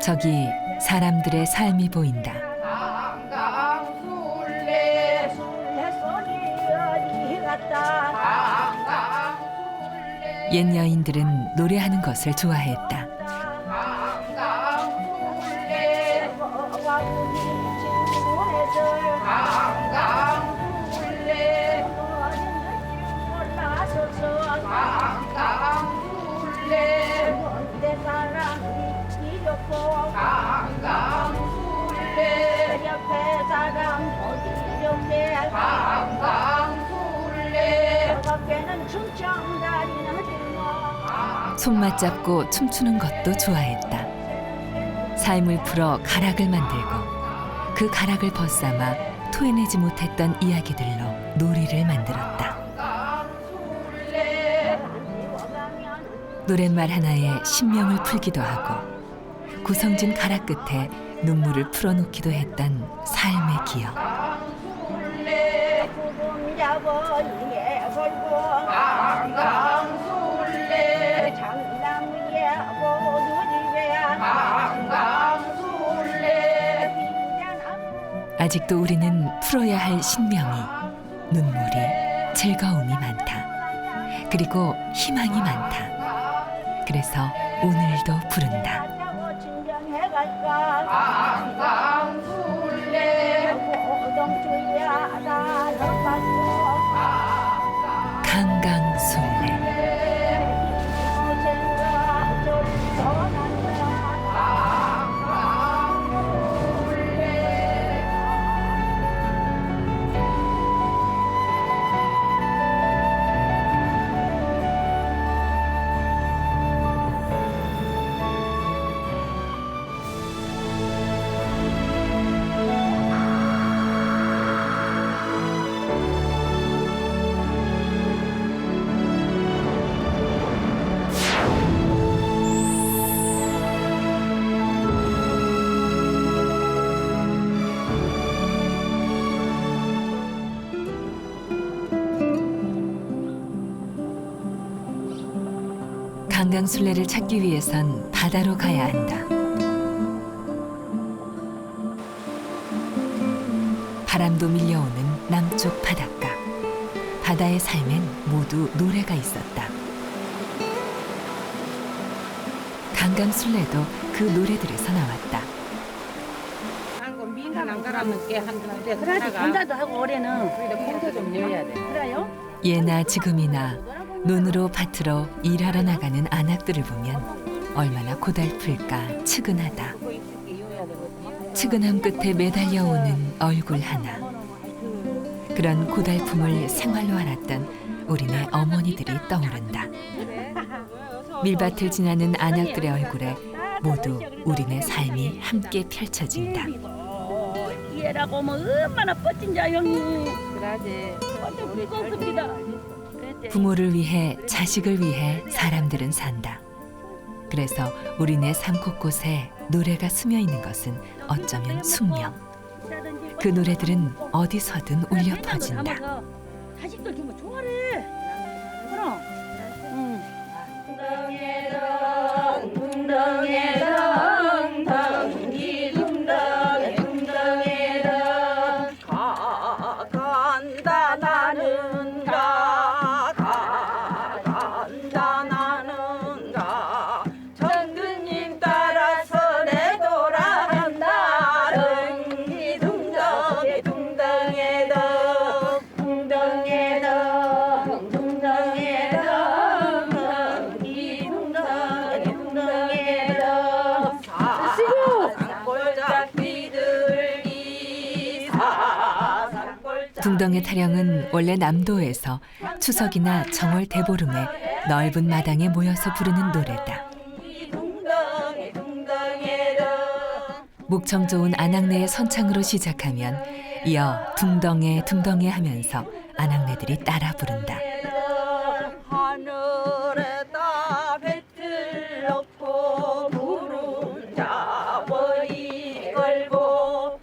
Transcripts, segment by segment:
저기 사람들의 삶이 보인다. 옛 여인들은 노래하는 것을 좋아했다. 손맛 잡고 춤추는 것도 좋아했다. 삶을 풀어 가락을 만들고 그 가락을 벗삼아 토해내지 못했던 이야기들로 놀이를 만들었다. 노랫말 하나에 신명을 풀기도 하고 구성진 가락 끝에 눈물을 풀어놓기도 했던 삶의 기억. 아직도 우리는 풀어야 할 신명이, 눈물이, 즐거움이 많다. 그리고 희망이 많다. 그래서 오늘도 부른다. 강강술래. 강강술래를 찾기 위해선 바다로 가야 한다. 바람도 밀려오는 남쪽 바닷가. 바다의 삶엔 모두 노래가 있었다. 강강술래도 그 노래들에서 나왔다. 그래야지 건자도 하고 올해는 그래도 좀 여야 돼. 그래요? 예나 지금이나 논으로 밭으로 일하러 나가는 아낙들을 보면 얼마나 고달플까 측은하다. 측은함 끝에 매달려오는 얼굴 하나. 그런 고달픔을 생활로 알았던 우리네 어머니들이 떠오른다. 밀밭을 지나는 아낙들의 얼굴에 모두 우리네 삶이 함께 펼쳐진다. 이해라고 하면 얼마나 뻗진자 형님. 그러지. 완전 무섭습니다. 부모를 위해 자식을 위해 사람들은 산다. 그래서 우리네 삶 곳곳에 노래가 스며 있는 것은 어쩌면 숙명. 그 노래들은 어디서든 울려 퍼진다. 자식들 정말 좋아해. 그럼. 응. 둥덩이덩 덩기 둥덩이 둥덩이덩 간다 나는 간다 나는 정근님 따라서 내 돌아간다 덩기 둥덩이 둥덩이덩 둥덩이덩 둥덩이덩 덩기 둥덩이 둥덩이덩 사상골짝 비둘기 사상골짝 둥덩이 타령은 원래 남도에서 추석이나 정월 대보름에 넓은 마당에 모여서 부르는 노래다. 목청 좋은 아낙네의 선창으로 시작하면 이어 둥덩에 둥덩에 하면서 아낙네들이 따라 부른다. 하늘에다 배틀 놓고 구름 잡아이 걸고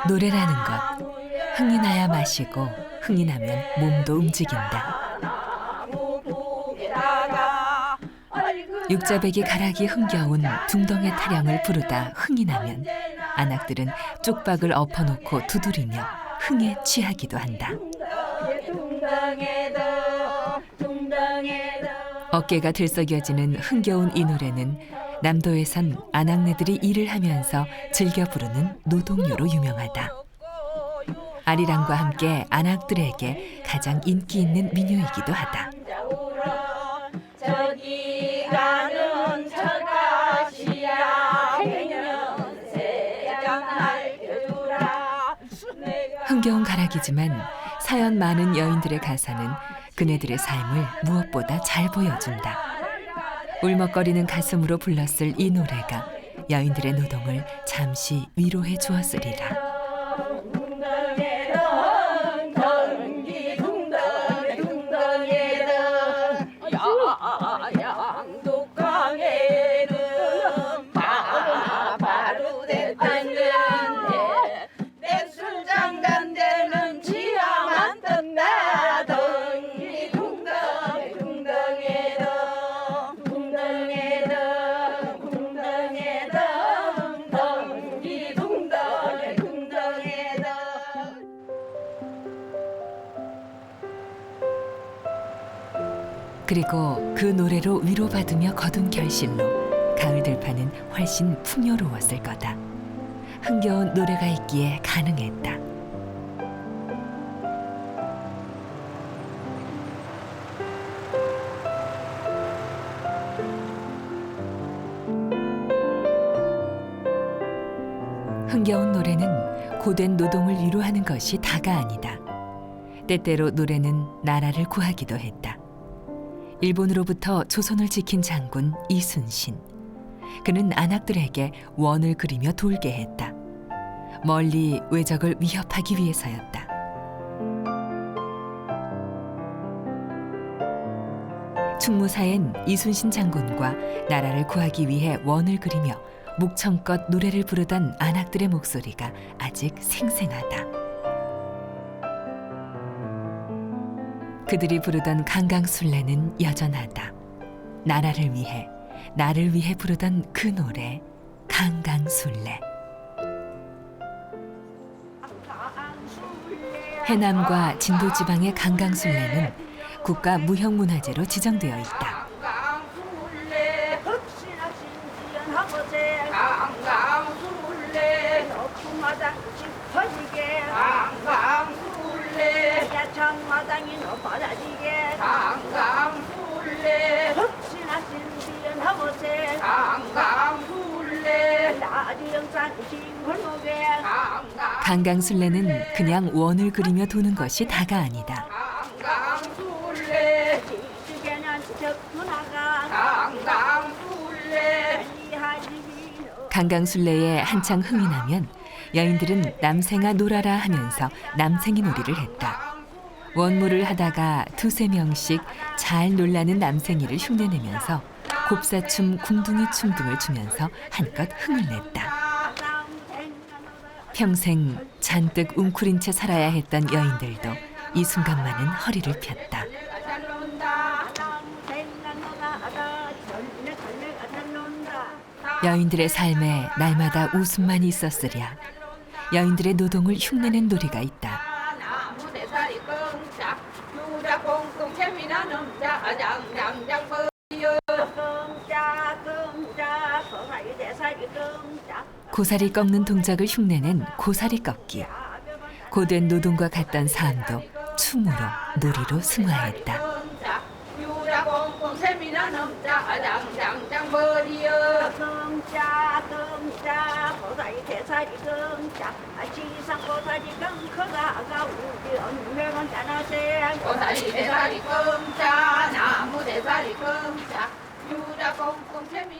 노래라는 것, 흥이 나야 마시고 흥이 나면 몸도 움직인다. 육자백이 가락이 흥겨운 둥덩의 타령을 부르다 흥이 나면 안악들은 쪽박을 엎어놓고 두드리며 흥에 취하기도 한다. 어깨가 들썩여지는 흥겨운 이 노래는 남도에선 안악네들이 일을 하면서 즐겨 부르는 노동요로 유명하다. 아리랑과 함께 안악들에게 가장 인기 있는 민요이기도 하다. 저기 가는 처가시야 백년새장 날려주라. 흥겨운 가락이지만 사연 많은 여인들의 가사는 그네들의 삶을 무엇보다 잘 보여준다. 울먹거리는 가슴으로 불렀을 이 노래가 여인들의 노동을 잠시 위로해 주었으리라. 양독강에는 바로 됐다는데 내 술장단대는 지하만 떴다. 덩이 둥덩이 둥덩이덩 둥덩이덩 둥덩이덩 덩이 둥덩이 둥덩이덩. 그리고 그 노래로 위로받으며 거둔 결실로 가을 들판은 훨씬 풍요로웠을 거다. 흥겨운 노래가 있기에 가능했다. 흥겨운 노래는 고된 노동을 위로하는 것이 다가 아니다. 때때로 노래는 나라를 구하기도 했다. 일본으로부터 조선을 지킨 장군 이순신. 그는 안악들에게 원을 그리며 돌게 했다. 멀리 외적을 위협하기 위해서였다. 충무사엔 이순신 장군과 나라를 구하기 위해 원을 그리며 목청껏 노래를 부르던 안악들의 목소리가 아직 생생하다. 그들이 부르던 강강술래는 여전하다. 나라를 위해, 나를 위해 부르던 그 노래, 강강술래. 해남과 진도지방의 강강술래는 국가 무형문화재로 지정되어 있다. 강강술래 흑신아 신지연하고제 강강술래 높은마당 짚어지게 강강술래 야창마당이 높아지게 강강술래 흑신아 신지연하고제 강강술래 나주영산 징골목에 강강술래는 그냥 원을 그리며 도는 것이 다가 아니다. 강강술래 지주개는 적분하가 강강술래 강강술래에 한창 흥이 나면 여인들은 남생아 놀아라 하면서 남생이 놀이를 했다. 원무를 하다가 두세 명씩 잘 놀라는 남생이를 흉내내면서 곱사춤, 궁둥이춤 등을 추면서 한껏 흥을 냈다. 평생 잔뜩 웅크린 채 살아야 했던 여인들도 이 순간만은 허리를 폈다. 여인들의 삶에 날마다 웃음만이 있었으랴. 여인들의 노동을 흉내낸 놀이가 있다. 고사리 꺾는 동작을 흉내낸 고사리 꺾기. 고된 노동과 같던 삶도 춤으로 놀이로 승화했다.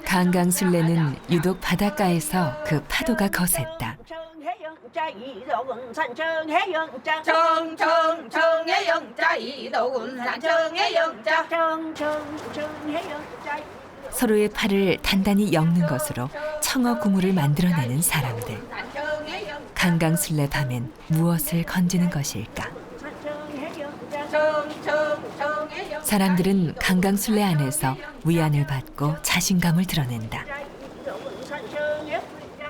강강술래는 유독 바닷가에서 그 파도가 거셌다. 정정정의 영자 이도군산 정의 영자 서로의 팔을 단단히 엮는 것으로 청어 구물을 만들어내는 사람들. 강강술래 밤엔 무엇을 건지는 것일까? 사람들은 강강술래 안에서 위안을 받고 자신감을 드러낸다.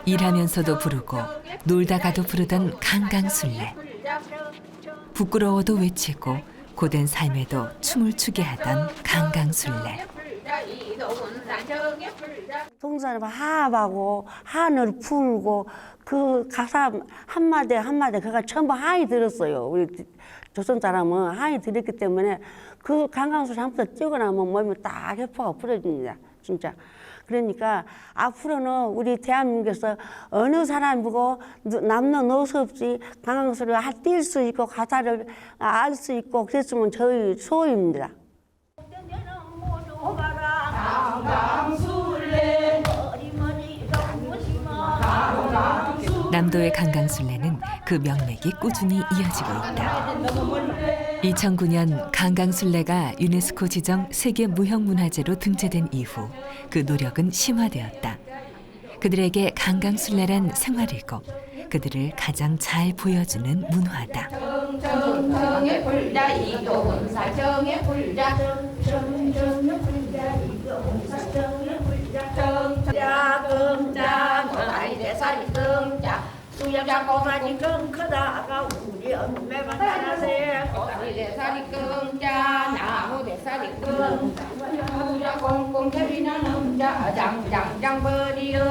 일하면서도 부르고 놀다가도 부르던 강강술래. 부끄러워도 외치고 고된 삶에도 춤을 추게 하던 강강술래. 동사를 하하고 한을 풀고 그 가사 한마디 한마디 그가 전부 한이 들었어요. 우리 조선 사람은 한이 들었기 때문에 그 강강술 한번 뛰고 나면 몸이 딱 해포가 풀어집니다. 진짜. 그러니까 앞으로는 우리 대한민국에서 어느 사람이고 남녀노소 없이 강강술을 뛸 수 있고 가사를 알 수 있고 그랬으면 저희 소원입니다. 남도의 강강술래는 그 명맥이 꾸준히 이어지고 있다. 2009년 강강술래가 유네스코 지정 세계 무형문화재로 등재된 이후 그 노력은 심화되었다. 그들에게 강강술래란 생활이고 그들을 가장 잘 보여주는 문화다. 정정의 불자 이도훈 사정의 불자 정정의 불자 이도훈 사정의 불자 정자 금자 노다리 대살이 금자 수염자 고사지 금 크다가 우리 엄매만 따라세 고다리 대살이 금자 나무 대살이 금자 수자 꽁꽁 캐비는 엄자 장장장 버리어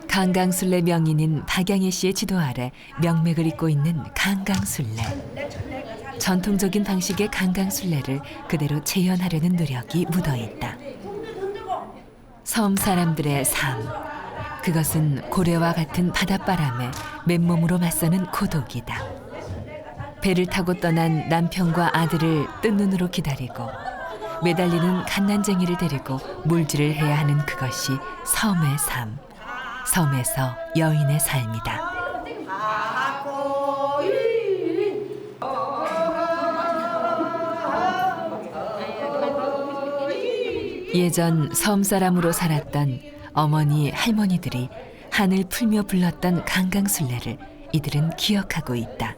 강강술래 명인인 박양혜 씨의 지도 아래 명맥을 잇고 있는 강강술래. 전통적인 방식의 강강술래를 그대로 재현하려는 노력이 묻어있다. 섬 사람들의 삶, 그것은 고래와 같은 바닷바람에 맨몸으로 맞서는 고독이다. 배를 타고 떠난 남편과 아들을 뜬 눈으로 기다리고 매달리는 갓난쟁이를 데리고 물질을 해야 하는 그것이 섬의 삶. 섬에서 여인의 삶이다. 예전 섬 사람으로 살았던 어머니, 할머니들이 한을 풀며 불렀던 강강술래를 이들은 기억하고 있다.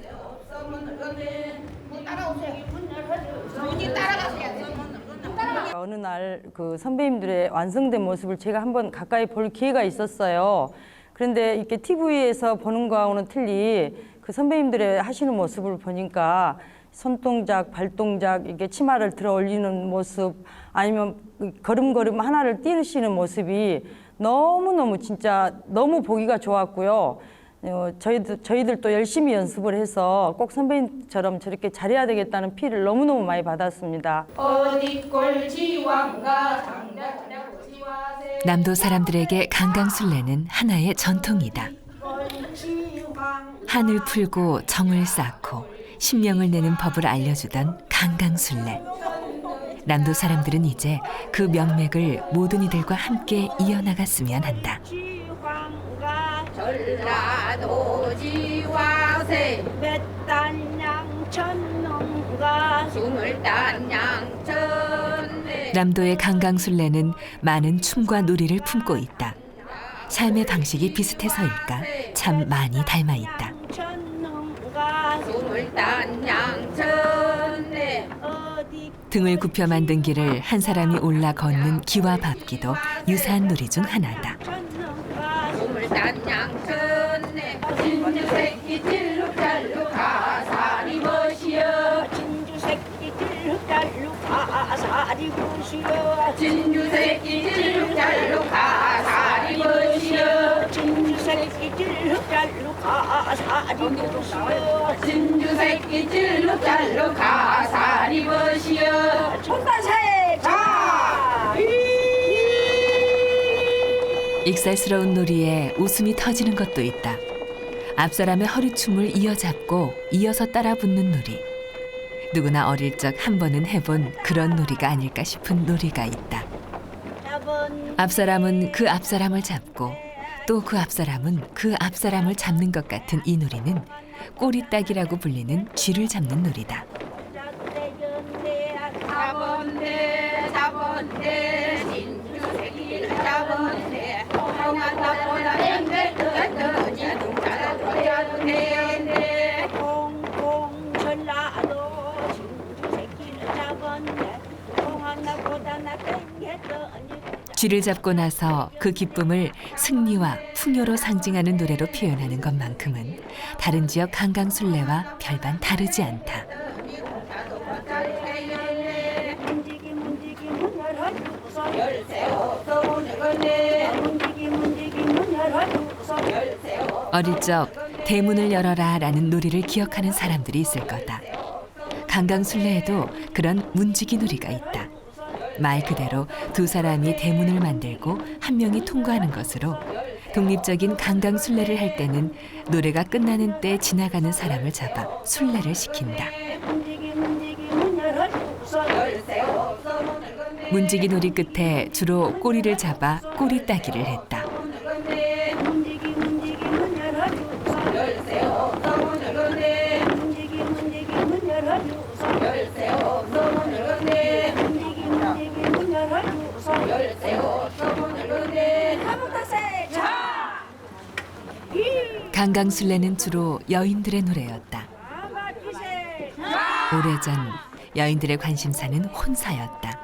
어느 날 그 선배님들의 완성된 모습을 제가 한번 가까이 볼 기회가 있었어요. 그런데 이렇게 TV에서 보는 거하고는 틀리 그 선배님들의 하시는 모습을 보니까 손동작, 발동작, 이게 치마를 들어 올리는 모습 아니면 걸음걸음 하나를 뛰시는 모습이 너무너무 진짜 너무 보기가 좋았고요. 저희들도 열심히 연습을 해서 꼭 선배님처럼 저렇게 잘해야 되겠다는 피를 너무너무 많이 받았습니다. 어디 꼴지왕가 장자지와세 남도 사람들에게 강강술래는 하나의 전통이다. 한을 풀고 정을 쌓고 신명을 내는 법을 알려주던 강강술래. 남도 사람들은 이제 그 명맥을 모든 이들과 함께 이어나갔으면 한다. 전라도 지와세 몇단양 천농가 스물단양 천내 남도의 강강술래는 많은 춤과 놀이를 품고 있다. 삶의 방식이 비슷해서일까 참 많이 닮아 있다. 천농가 스물단양 천내 등을 굽혀 만든 길을 한 사람이 올라 걷는 기와 밟기도 유사한 놀이 중 하나다. 스물단양 천내 진주 새끼 찔룩잘룩 가사리 멋이여 진주 새끼 찔룩잘룩 가사리 멋이여 진주 새끼 찔룩잘룩 가사리 멋이여 진주 새끼 찔룩잘룩 가사리 멋이여 진주 새끼 찔룩잘룩 가사리 멋이여 촌다사의 자 익살스러운 놀이에 웃음이 터지는 것도 있다. 앞사람의 허리춤을 이어잡고 이어서 따라 붙는 놀이. 누구나 어릴 적 한 번은 해본 그런 놀이가 아닐까 싶은 놀이가 있다. 앞사람은 그 앞사람을 잡고 또 그 앞사람은 그 앞사람을 잡는 것 같은 이 놀이는 꼬리따기라고 불리는 쥐를 잡는 놀이다. 잡았네 잡았네 진주 새끼를 잡았네 홍한 나보다 엔데 뜨거지 동자라 들어야도 네네 꽁꽁 전라도 진주 새끼 쥐를 잡고 나서 그 기쁨을 승리와 풍요로 상징하는 노래로 표현하는 것만큼은 다른 지역 강강술래와 별반 다르지 않다. 어릴 적 대문을 열어라라는 놀이를 기억하는 사람들이 있을 거다. 강강술래에도 그런 문지기 놀이가 있다. 말 그대로 두 사람이 대문을 만들고 한 명이 통과하는 것으로 독립적인 강강술래를 할 때는 노래가 끝나는 때 지나가는 사람을 잡아 술래를 시킨다. 문지기 놀이 끝에 주로 꼬리를 잡아 꼬리 따기를 했다. 강강술래는 주로 여인들의 노래였다. 오래전 여인들의 관심사는 혼사였다.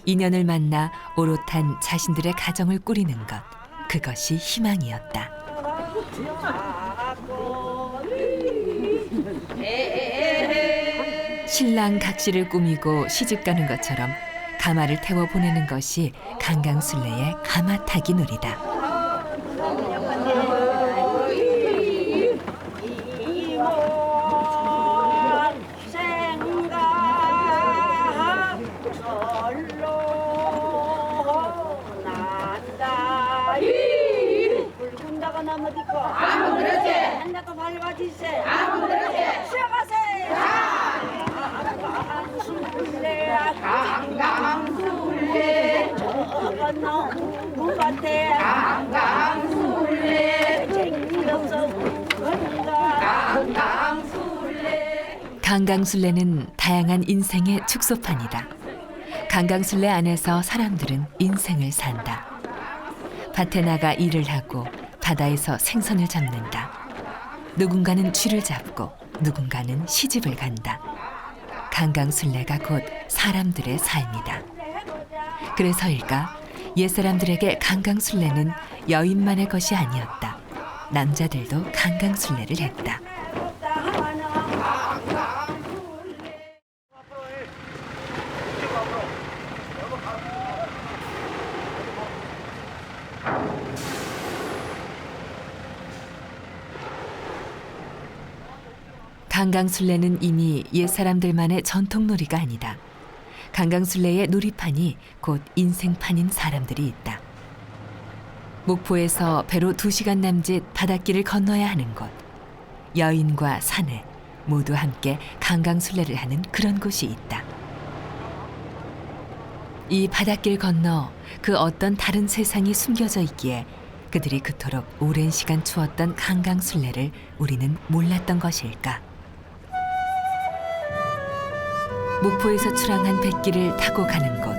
인연을 만나 오롯한 자신들의 가정을 꾸리는 것, 그것이 희망이었다. 신랑 각시를 꾸미고 시집가는 것처럼 가마를 태워 보내는 것이 강강술래의 가마타기 놀이다. 아무 그렇지 한나도 밟아주세 아무 그렇지 시작하세 강강술래 저건 누구한테 강강술래 쟁기없어 강강술래. 강강술래는 다양한 인생의 축소판이다. 강강술래 안에서 사람들은 인생을 산다. 밭에 나가 일을 하고 바다에서 생선을 잡는다. 누군가는 쥐를 잡고 누군가는 시집을 간다. 강강술래가 곧 사람들의 삶이다. 그래서일까 옛사람들에게 강강술래는 여인만의 것이 아니었다. 남자들도 강강술래를 했다. 강강술래는 이미 옛사람들만의 전통놀이가 아니다. 강강술래의 놀이판이 곧 인생판인 사람들이 있다. 목포에서 배로 2시간 남짓 바닷길을 건너야 하는 곳. 여인과 사내 모두 함께 강강술래를 하는 그런 곳이 있다. 이 바닷길 건너 그 어떤 다른 세상이 숨겨져 있기에 그들이 그토록 오랜 시간 추었던 강강술래를 우리는 몰랐던 것일까? 목포에서 출항한 뱃길을 타고 가는 곳,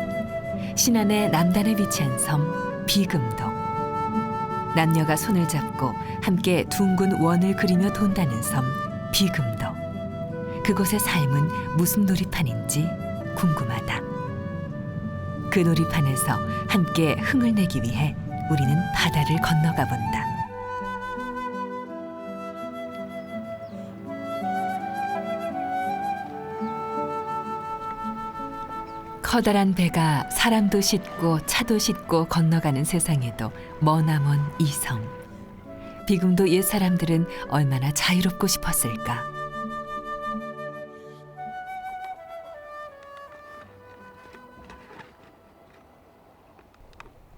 신안의 남단에 위치한 섬 비금도. 남녀가 손을 잡고 함께 둥근 원을 그리며 돈다는 섬 비금도. 그곳의 삶은 무슨 놀이판인지 궁금하다. 그 놀이판에서 함께 흥을 내기 위해 우리는 바다를 건너가 본다. 커다란 배가 사람도 싣고 차도 싣고 건너가는 세상에도 머나먼 이 섬. 비금도 옛 사람들은 얼마나 자유롭고 싶었을까.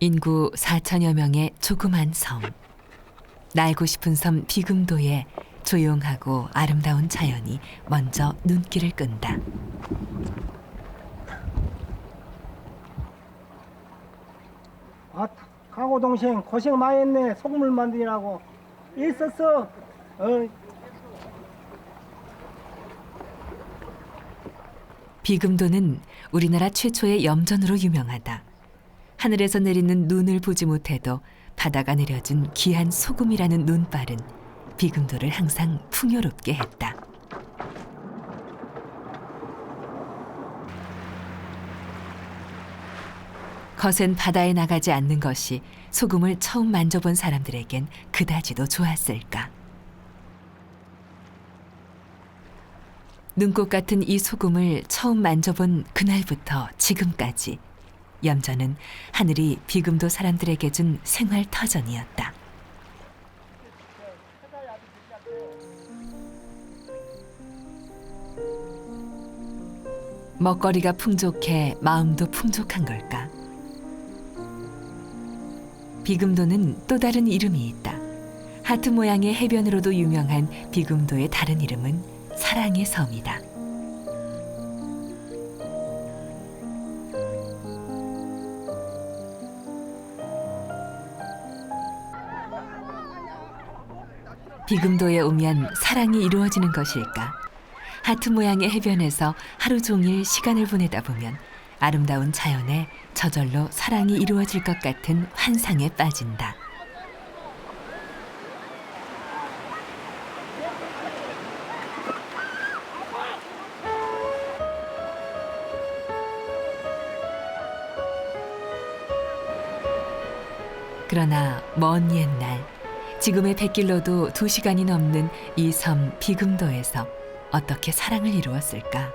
인구 4천여 명의 조그만 섬. 날고 싶은 섬 비금도에 조용하고 아름다운 자연이 먼저 눈길을 끈다. 아, 강호 동생 고생 많이 했네. 소금을 만드느라고 있었어. 비금도는 우리나라 최초의 염전으로 유명하다. 하늘에서 내리는 눈을 보지 못해도 바다가 내려준 귀한 소금이라는 눈발은 비금도를 항상 풍요롭게 했다. 거센 바다에 나가지 않는 것이 소금을 처음 만져본 사람들에겐 그다지도 좋았을까. 눈꽃 같은 이 소금을 처음 만져본 그날부터 지금까지 염전은 하늘이 비금도 사람들에게 준 생활 터전이었다. 먹거리가 풍족해 마음도 풍족한 걸까? 비금도는 또 다른 이름이 있다. 하트 모양의 해변으로도 유명한 비금도의 다른 이름은 사랑의 섬이다. 비금도에 오면 사랑이 이루어지는 것일까? 하트 모양의 해변에서 하루 종일 시간을 보내다 보면 아름다운 자연에 저절로 사랑이 이루어질 것 같은 환상에 빠진다. 그러나 먼 옛날, 지금의 뱃길로도 2시간이 넘는 이 섬 비금도에서 어떻게 사랑을 이루었을까?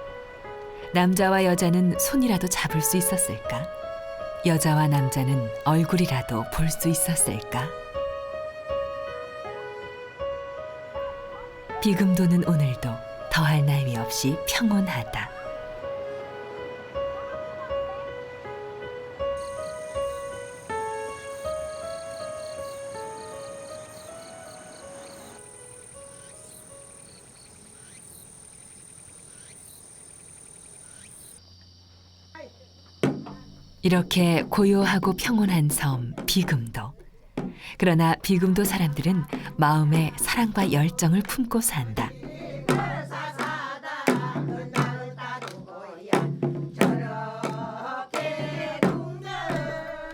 남자와 여자는 손이라도 잡을 수 있었을까? 여자와 남자는 얼굴이라도 볼 수 있었을까? 비금도는 오늘도 더할 나위 없이 평온하다. 이렇게 고요하고 평온한 섬 비금도. 그러나 비금도 사람들은 마음에 사랑과 열정을 품고 산다.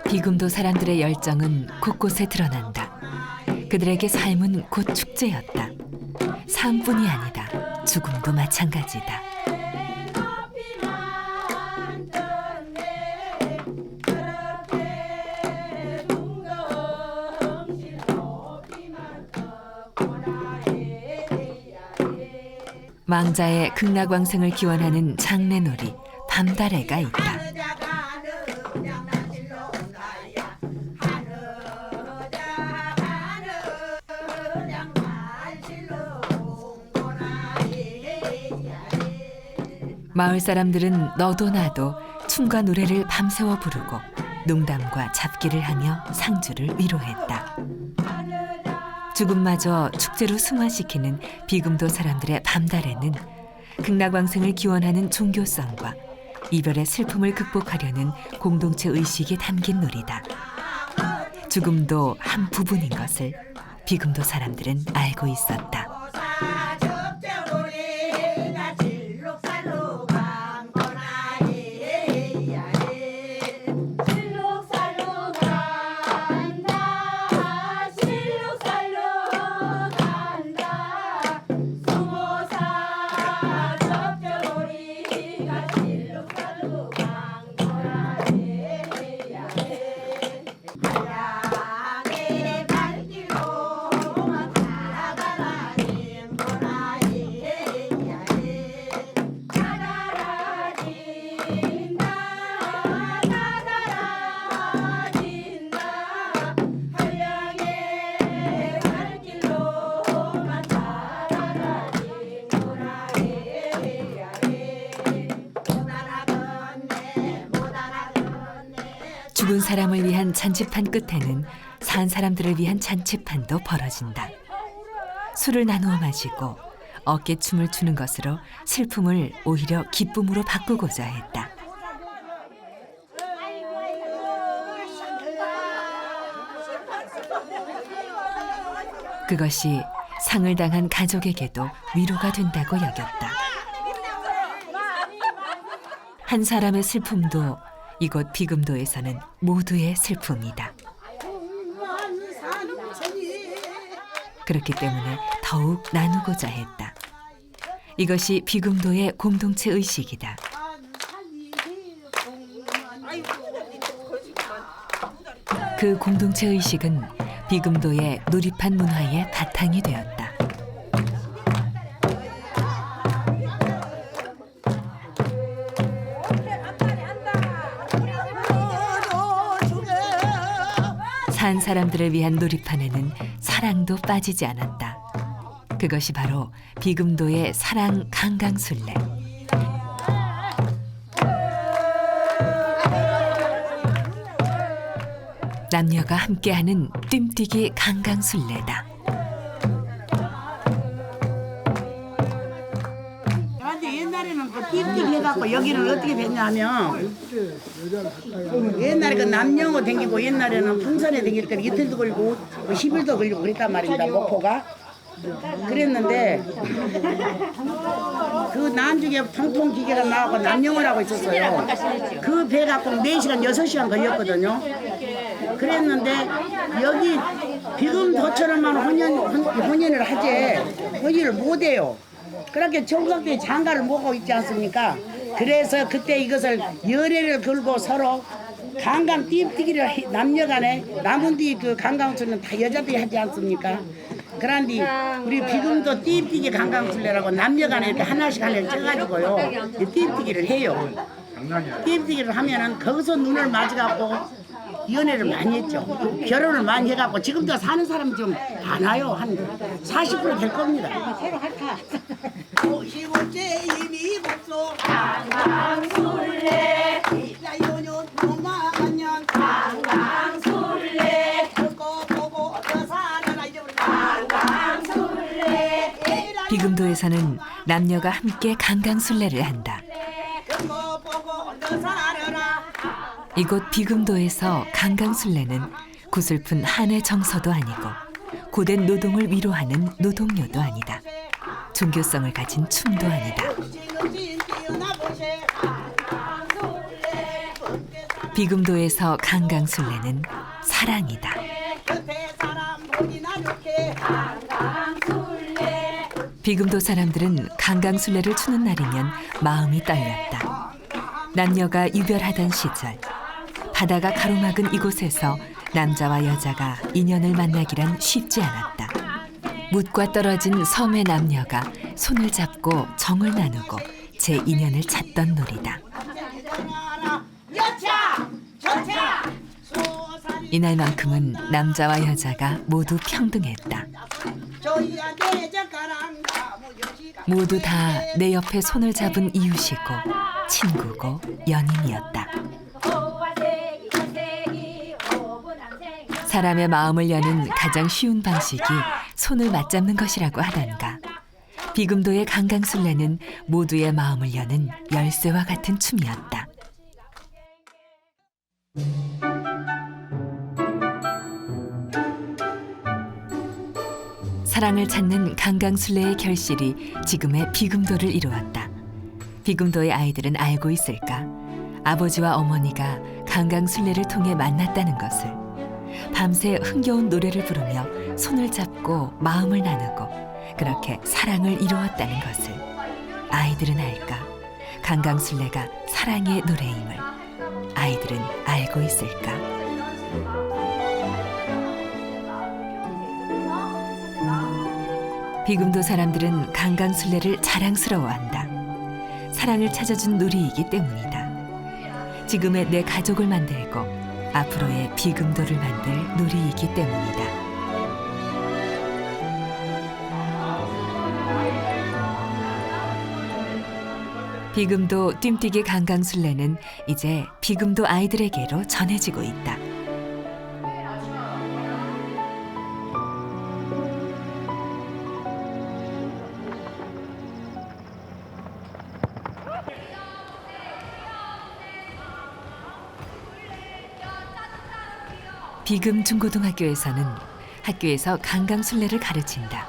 비금도 사람들의 열정은 곳곳에 드러난다. 그들에게 삶은 곧 축제였다. 삶뿐이 아니다. 죽음도 마찬가지다. 망자의 극락왕생을 기원하는 장례놀이 밤달애가 있다. 마을 사람들은 너도 나도 춤과 노래를 밤새워 부르고 농담과 잡기를 하며 상주를 위로했다. 죽음마저 축제로 승화시키는 비금도 사람들의 밤달에는 극락왕생을 기원하는 종교성과 이별의 슬픔을 극복하려는 공동체 의식이 담긴 놀이다. 죽음도 한 부분인 것을 비금도 사람들은 알고 있었다. 죽은 사람을 위한 잔치판 끝에는 산 사람들을 위한 잔치판도 벌어진다. 술을 나누어 마시고 어깨춤을 추는 것으로 슬픔을 오히려 기쁨으로 바꾸고자 했다. 그것이 상을 당한 가족에게도 위로가 된다고 여겼다. 한 사람의 슬픔도 이곳 비금도에서는 모두의 슬픔이다. 그렇기 때문에 더욱 나누고자 했다. 이것이 비금도의 공동체 의식이다. 그 공동체 의식은 비금도의 놀이판 문화의 바탕이 되었다. 산 사람들을 위한 놀이판에는 사랑도 빠지지 않았다. 그것이 바로 비금도의 사랑 강강술래. 남녀가 함께하는 뜀뛰기 강강술래다. 근데 옛날에는 그 띠띠 해갖고 여기는 어떻게 됐냐면 옛날에 그 남녀고 댕기고 옛날에는 풍선에 댕길 때는 이틀도 걸리고 10일도 걸리고 그랬단 말입니다. 목포가. 그랬는데 그 난중에 통통 기계가 나와서 남영어라고 있었어요. 그 배 갖고 4시간, 6시간 걸렸거든요. 그랬는데 여기 비금도처럼만 혼연을 하지 혼연을 못해요. 그렇게 청각대 장가를 먹고 있지 않습니까? 그래서 그때 이것을 열애를 걸고 서로 강강 띠뛰기를 남녀간에 남은 뒤 그 강강술은 다 여자들이 하지 않습니까? 그런데 우리 비금도 띠뛰기 강강술래라고 남녀간에 이렇게 하나씩 쪄가지고요 띠뛰기를 해요. 띠뛰기를 하면은 거기서 눈을 맞아갖고 연애를 많이 했죠. 결혼을 많이 해갖고 지금도 사는 사람 좀 많아요. 한 40% 될 겁니다. 새로 할까? 55째 이미 복소 강강술래 야요년 도마년 강강술래 듣고 보고 여사라나 잊어버려 강강술래 비금도에서는 남녀가 함께 강강술래를 한다. 듣고 보고 여사라나 이곳 비금도에서 강강술래는 구슬픈 한의 정서도 아니고 고된 노동을 위로하는 노동요도 아니다. 종교성을 가진 춤도 아니다. 비금도에서 강강술래는 사랑이다. 비금도 사람들은 강강술래를 추는 날이면 마음이 떨렸다. 남녀가 유별하던 시절 바다가 가로막은 이곳에서 남자와 여자가 인연을 만나기란 쉽지 않았다. 묻과 떨어진 섬의 남녀가 손을 잡고 정을 나누고 제 인연을 찾던 놀이다. 이날만큼은 남자와 여자가 모두 평등했다. 모두 다 내 옆에 손을 잡은 이웃이고 친구고 연인이었다. 사람의 마음을 여는 가장 쉬운 방식이 손을 맞잡는 것이라고 하던가. 비금도의 강강술래는 모두의 마음을 여는 열쇠와 같은 춤이었다. 사랑을 찾는 강강술래의 결실이 지금의 비금도를 이루었다. 비금도의 아이들은 알고 있을까? 아버지와 어머니가 강강술래를 통해 만났다는 것을. 밤새 흥겨운 노래를 부르며 손을 잡고 마음을 나누고 그렇게 사랑을 이루었다는 것을. 아이들은 알까? 강강술래가 사랑의 노래임을. 아이들은 알고 있을까? 비금도 사람들은 강강술래를 자랑스러워한다. 사랑을 찾아준 놀이이기 때문이다. 지금의 내 가족을 만들고 앞으로의 비금도를 만들 놀이이기 때문이다. 비금도 뜀뛰기 강강술래는 이제 비금도 아이들에게로 전해지고 있다. 비금 중고등학교에서는 학교에서 강강술래를 가르친다.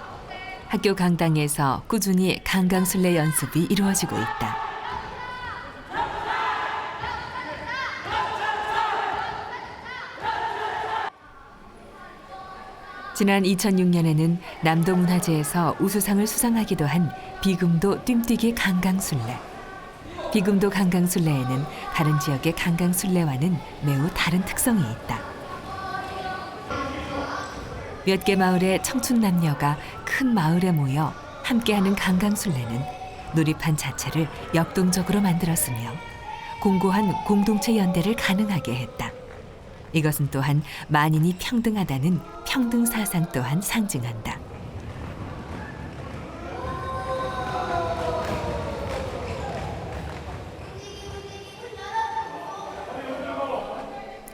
학교 강당에서 꾸준히 강강술래 연습이 이루어지고 있다. 지난 2006년에는 남도문화제에서 우수상을 수상하기도 한 비금도 뜀뛰기 강강술래. 비금도 강강술래에는 다른 지역의 강강술래와는 매우 다른 특성이 있다. 몇 개 마을의 청춘 남녀가 큰 마을에 모여 함께하는 강강술래는 놀이판 자체를 역동적으로 만들었으며 공고한 공동체 연대를 가능하게 했다. 이것은 또한 만인이 평등하다는 평등 사상 또한 상징한다.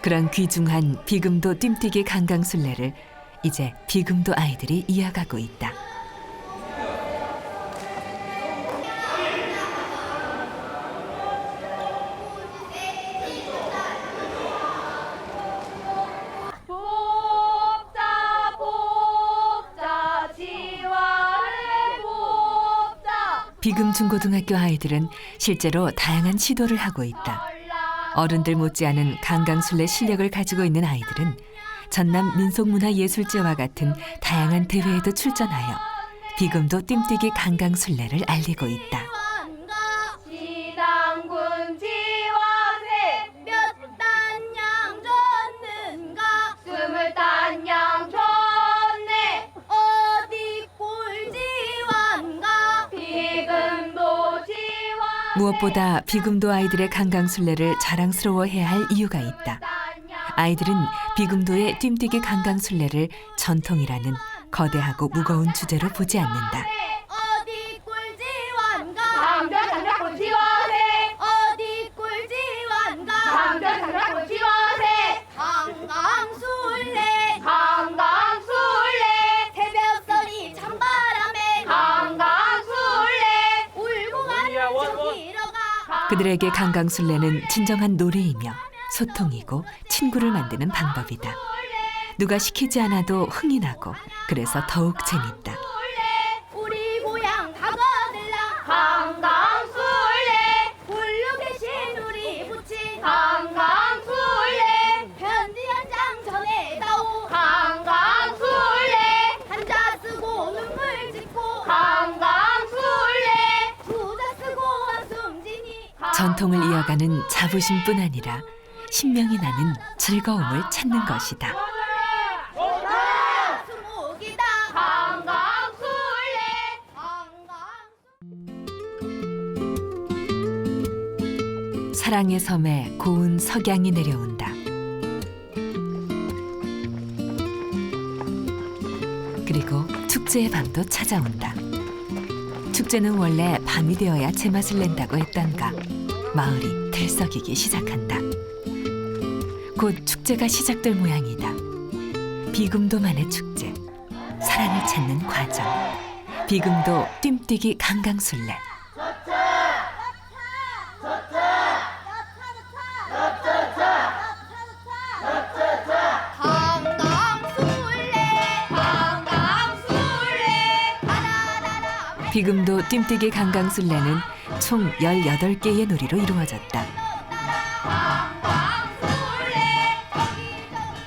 그런 귀중한 비금도 뜀뛰기 강강술래를 이제 비금도 아이들이 이어가고 있다. 비금 중고등학교 아이들은 실제로 다양한 시도를 하고 있다. 어른들 못지않은 강강술래 실력을 가지고 있는 아이들은 전남 민속문화예술제와 같은 다양한 대회에도 출전하여 비금도 뜀뛰기 강강술래를 알리고 있다. 시당군 지와세 몇 단양 줬는가 20단양 줬네 어디 꼴지완가 비금도 지와 무엇보다 비금도 아이들의 강강술래를 자랑스러워해야 할 이유가 있다. 아이들은 비금도의 뜀뛰기 강강술래를 전통이라는 거대하고 무거운 주제로 보지 않는다. 어디 꼴지완가 강변 꼴지와세 어디 꼴지완가 강변 꼴지와세 강강술래 강강술래 새벽선이 찬바람에 강강술래 울고 가는 저기러가 그들에게 강강술래는 진정한 놀이이며 소통이고 친구를 만드는 방법이다. 누가 시키지 않아도 흥이 나고 그래서 더욱 재밌다. 우리 고향 다가들라 강강술래 굴러 계신 우리 부친 강강술래 편지 한 장 전해다오 강강술래 한자 쓰고 눈물 짓고 강강술래 부자 쓰고 한숨지니 전통을 이어가는 자부심뿐 아니라 신명이 나는 즐거움을 찾는 것이다. 수목이다 강강술래 강강 사랑의 섬에 고운 석양이 내려온다. 그리고 축제의 밤도 찾아온다. 축제는 원래 밤이 되어야 제맛을 낸다고 했던가 마을이 들썩이기 시작한다. 곧 축제가 시작될 모양이다. 비금도만의 축제, 사랑을 찾는 과정, 비금도 뜀뛰기 강강술래. 비금도 뜀뛰기 강강술래는 총 18개의 놀이로 이루어졌다.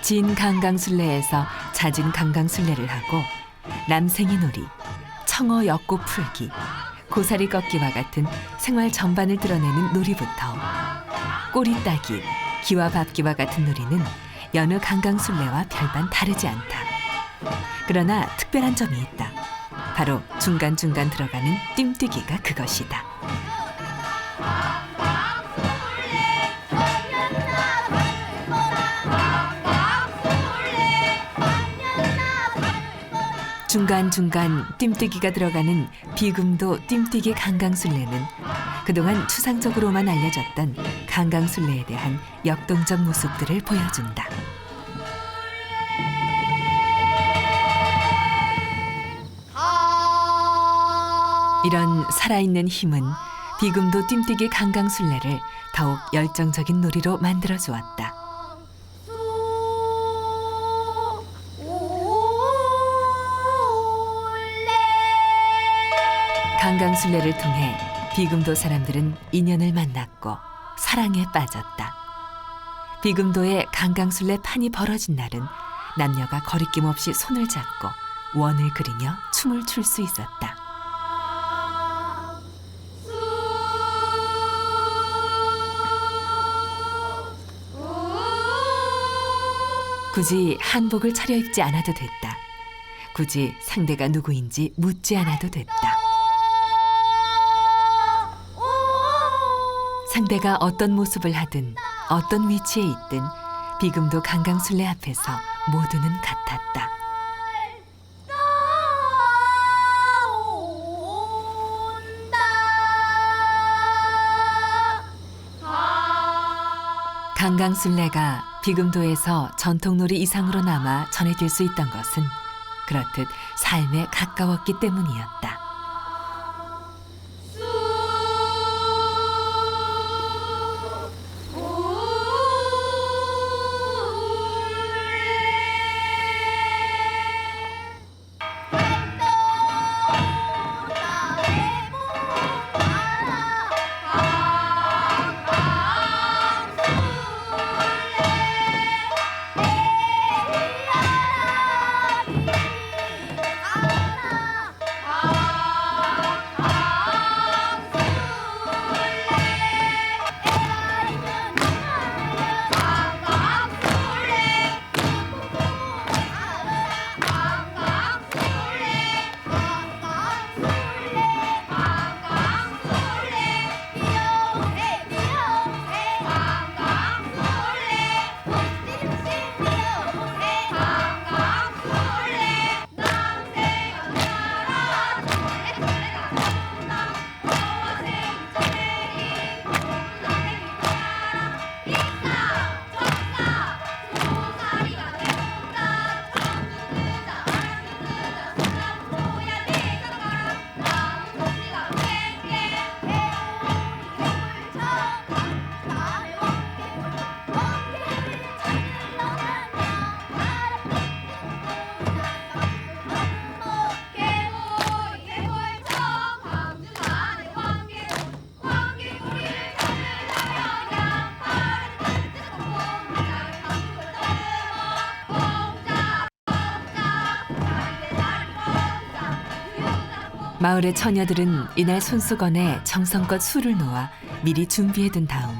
진 강강술래에서 잦은 강강술래를 하고 남생이 놀이, 청어 엮고 풀기, 고사리 꺾기와 같은 생활 전반을 드러내는 놀이부터 꼬리 따기, 기와 밟기와 같은 놀이는 여느 강강술래와 별반 다르지 않다. 그러나 특별한 점이 있다. 바로 중간중간 들어가는 뜀뛰기가 그것이다. 중간중간 뜀뛰기가 들어가는 비금도 뜀뛰기 강강술래는 그동안 추상적으로만 알려졌던 강강술래에 대한 역동적 모습들을 보여준다. 이런 살아있는 힘은 비금도 뜀뛰기 강강술래를 더욱 열정적인 놀이로 만들어 주었다. 강강술래를 통해 비금도 사람들은 인연을 만났고 사랑에 빠졌다. 비금도의 강강술래 판이 벌어진 날은 남녀가 거리낌 없이 손을 잡고 원을 그리며 춤을 출 수 있었다. 굳이 한복을 차려입지 않아도 됐다. 굳이 상대가 누구인지 묻지 않아도 됐다. 상대가 어떤 모습을 하든 어떤 위치에 있든 비금도 강강술래 앞에서 모두는 같았다. 강강술래가 비금도에서 전통놀이 이상으로 남아 전해질 수 있던 것은 그렇듯 삶에 가까웠기 때문이었다. 마을의 처녀들은 이날 손수건에 정성껏 술을 놓아 미리 준비해둔 다음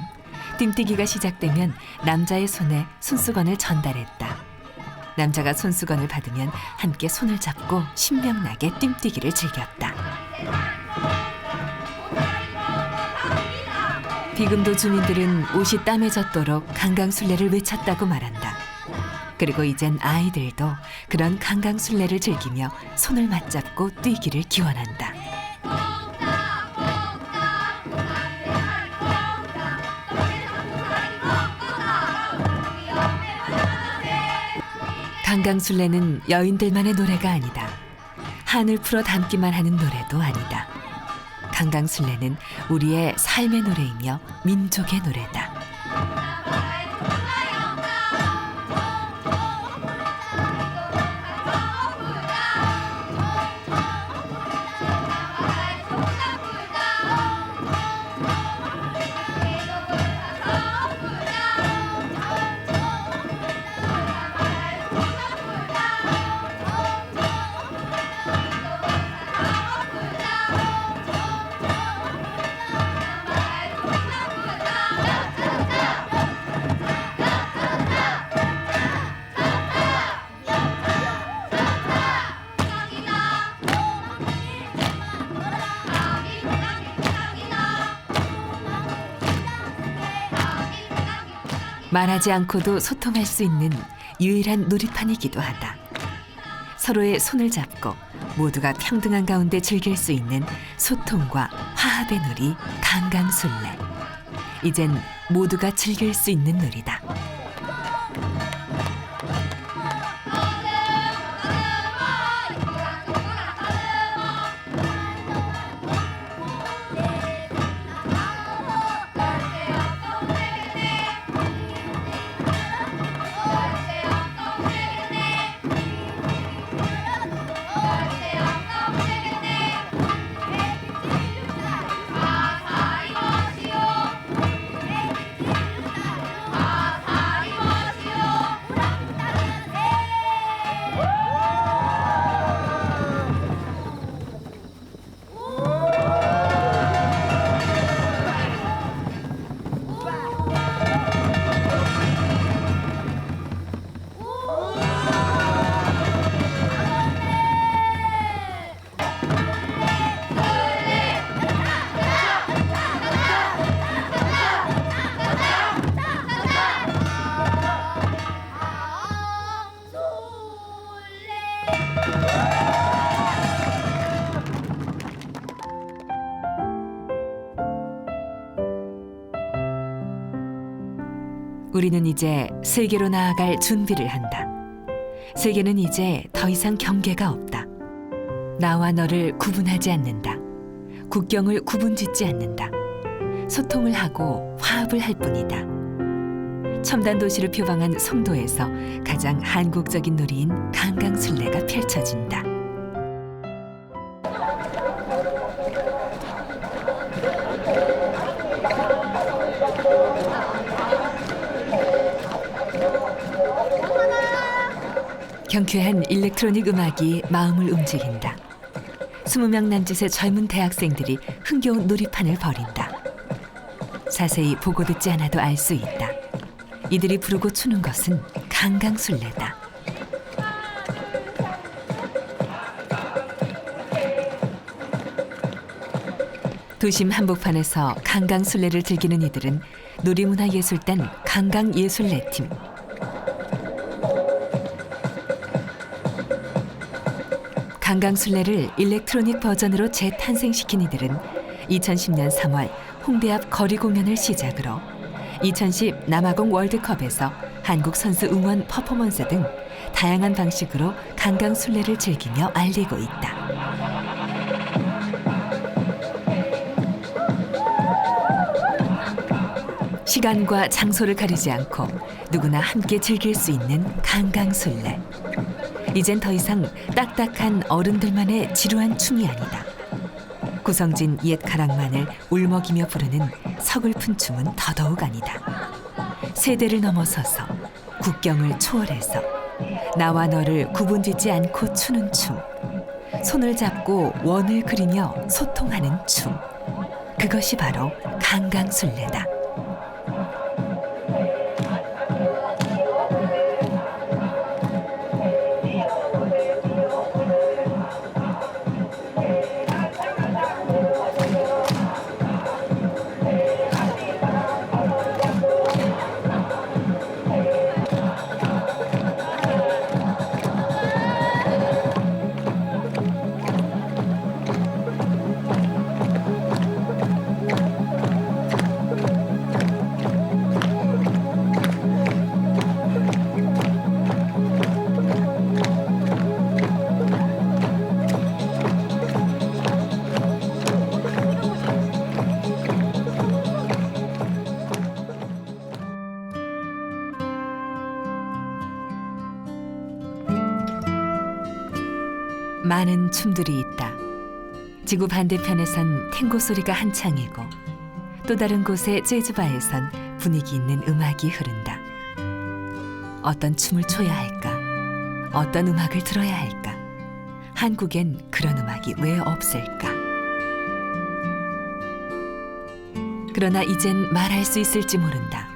띠뛰기가 시작되면 남자의 손에 손수건을 전달했다. 남자가 손수건을 받으면 함께 손을 잡고 신명나게 띠뛰기를 즐겼다. 비금도 주민들은 옷이 땀에 젖도록 강강술래를 외쳤다고 말한다. 그리고 이젠 아이들도 그런 강강술래를 즐기며 손을 맞잡고 뛰기를 기원한다. 강강술래는 여인들만의 노래가 아니다. 한을 풀어 담기만 하는 노래도 아니다. 강강술래는 우리의 삶의 노래이며 민족의 노래다. 말하지 않고도 소통할 수 있는 유일한 놀이판이기도 하다. 서로의 손을 잡고 모두가 평등한 가운데 즐길 수 있는 소통과 화합의 놀이 강강술래. 이젠 모두가 즐길 수 있는 놀이다. 우리는 이제 세계로 나아갈 준비를 한다. 세계는 이제 더 이상 경계가 없다. 나와 너를 구분하지 않는다. 국경을 구분짓지 않는다. 소통을 하고 화합을 할 뿐이다. 첨단 도시를 표방한 송도에서 가장 한국적인 놀이인 강강술래가 펼쳐진다. 경쾌한 일렉트로닉 음악이 마음을 움직인다. 20명 남짓의 젊은 대학생들이 흥겨운 놀이판을 벌인다. 자세히 보고 듣지 않아도 알 수 있다. 이들이 부르고 추는 것은 강강술래다. 도심 한복판에서 강강술래를 즐기는 이들은 놀이문화예술단 강강예술래팀. 강강술래를 일렉트로닉 버전으로 재탄생시킨 이들은 2010년 3월 홍대 앞 거리 공연을 시작으로 2010 남아공 월드컵에서 한국 선수 응원 퍼포먼스 등 다양한 방식으로 강강술래를 즐기며 알리고 있다. 시간과 장소를 가리지 않고 누구나 함께 즐길 수 있는 강강술래. 이젠 더 이상 딱딱한 어른들만의 지루한 춤이 아니다. 구성진 옛 가락만을 울먹이며 부르는 서글픈 춤은 더더욱 아니다. 세대를 넘어서서 국경을 초월해서 나와 너를 구분짓지 않고 추는 춤. 손을 잡고 원을 그리며 소통하는 춤. 그것이 바로 강강술래다. 많은 춤들이 있다. 지구 반대편에선 탱고 소리가 한창이고 또 다른 곳의 재즈바에선 분위기 있는 음악이 흐른다. 어떤 춤을 춰야 할까? 어떤 음악을 들어야 할까? 한국엔 그런 음악이 왜 없을까? 그러나 이젠 말할 수 있을지 모른다.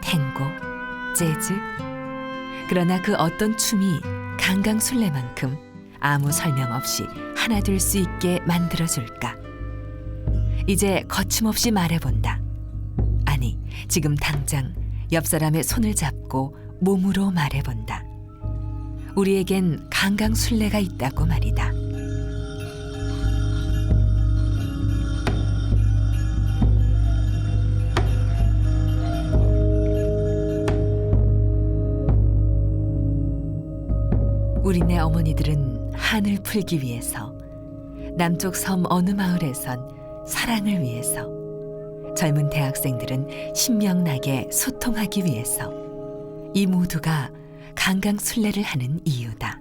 탱고, 재즈. 그러나 그 어떤 춤이 강강술래만큼 아무 설명 없이 하나 될 수 있게 만들어줄까? 이제 거침없이 말해본다. 아니, 지금 당장 옆 사람의 손을 잡고 몸으로 말해본다. 우리에겐 강강술래가 있다고 말이다. 우리네 어머니들은 한을 풀기 위해서, 남쪽 섬 어느 마을에선 사랑을 위해서, 젊은 대학생들은 신명나게 소통하기 위해서 이 모두가 강강술래를 하는 이유다.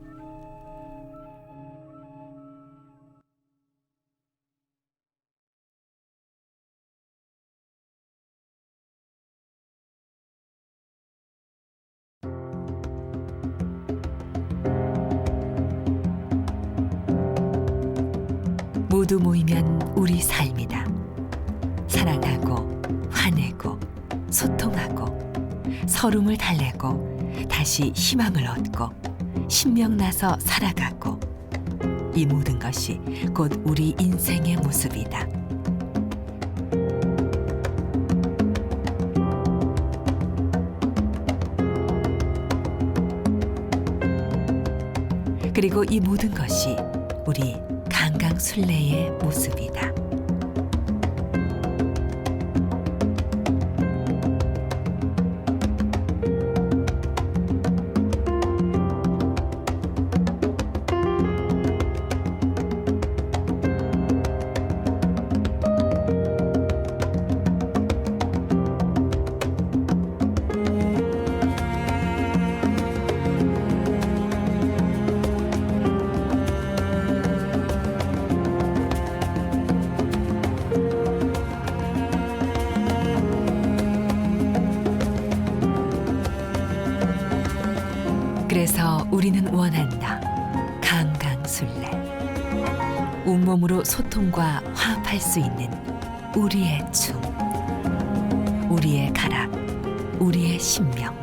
모두 모이면 우리 삶이다. 사랑하고 화내고 소통하고 서름을 달래고 다시 희망을 얻고 신명나서 살아가고 이 모든 것이 곧 우리 인생의 모습이다. 그리고 이 모든 것이 우리 강강술래의 모습이다. 우리는 원한다. 강강술래. 온몸으로 소통과 화합할 수 있는 우리의 춤. 우리의 가락, 우리의 신명.